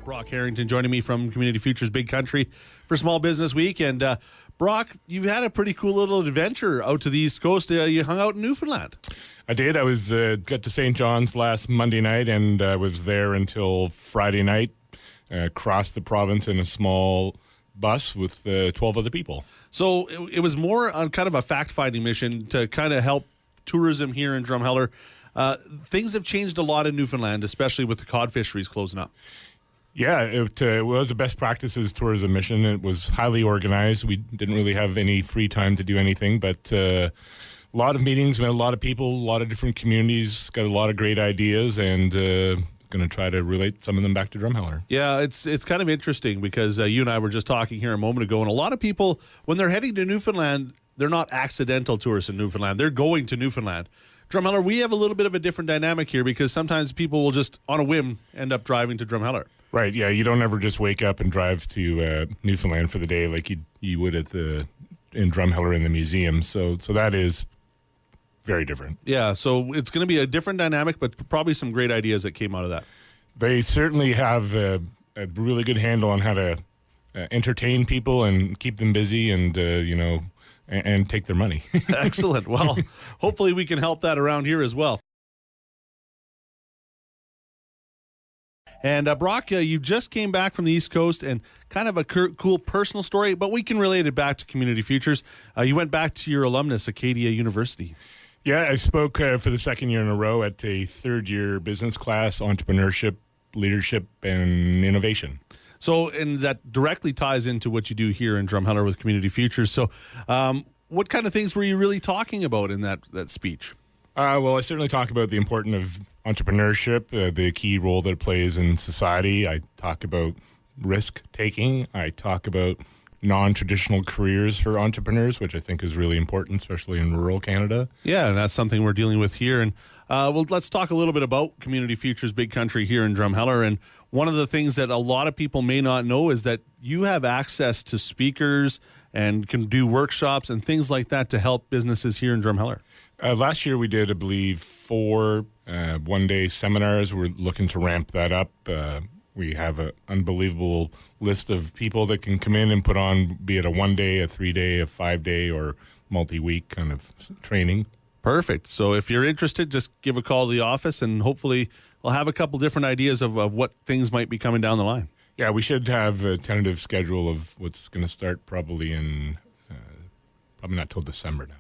Brock Harrington joining me from Community Futures Big Country for Small Business Week. And Brock, you've had a pretty cool little adventure out to the East Coast. You hung out in Newfoundland. I did. I was got to St. John's last Monday night and was there until Friday night. Crossed the province in a small bus with 12 other people. So it was more on kind of a fact-finding mission to kind of help tourism here in Drumheller. Things have changed a lot in Newfoundland, especially with the cod fisheries closing up. Yeah, it was a best practices tourism mission. It was highly organized. We didn't really have any free time to do anything, but a lot of meetings, met a lot of people, a lot of different communities, got a lot of great ideas, and going to try to relate some of them back to Drumheller. Yeah, it's kind of interesting because you and I were just talking here a moment ago, and a lot of people, when they're heading to Newfoundland, they're not accidental tourists in Newfoundland. They're going to Newfoundland. Drumheller, we have a little bit of a different dynamic here because sometimes people will just, on a whim, end up driving to Drumheller. Right, yeah, you don't ever just wake up and drive to Newfoundland for the day like you would in Drumheller in the museum. So that is very different. Yeah, so it's going to be a different dynamic, but probably some great ideas that came out of that. They certainly have a really good handle on how to entertain people and keep them busy and, and take their money. Excellent. Well, hopefully we can help that around here as well. And Brock, you just came back from the East Coast and kind of a cool personal story, but we can relate it back to Community Futures. You went back to your alumnus, Acadia University. Yeah, I spoke for the second year in a row at a third-year business class, entrepreneurship, leadership, and innovation. So, and that directly ties into what you do here in Drumheller with Community Futures. So, what kind of things were you really talking about in that speech? Well, I certainly talk about the importance of entrepreneurship, the key role that it plays in society. I talk about risk-taking. I talk about non-traditional careers for entrepreneurs, which I think is really important, especially in rural Canada. Yeah, and that's something we're dealing with here. And well, let's talk a little bit about Community Futures Big Country here in Drumheller. And one of the things that a lot of people may not know is that you have access to speakers and can do workshops and things like that to help businesses here in Drumheller. Last year we did, I believe, 4 one-day seminars. We're looking to ramp that up. We have an unbelievable list of people that can come in and put on, be it a 1-day, a 3-day, a 5-day, or multi-week kind of training. Perfect. So if you're interested, just give a call to the office, and hopefully we'll have a couple different ideas of what things might be coming down the line. Yeah, we should have a tentative schedule of what's going to start probably in, probably not till December now.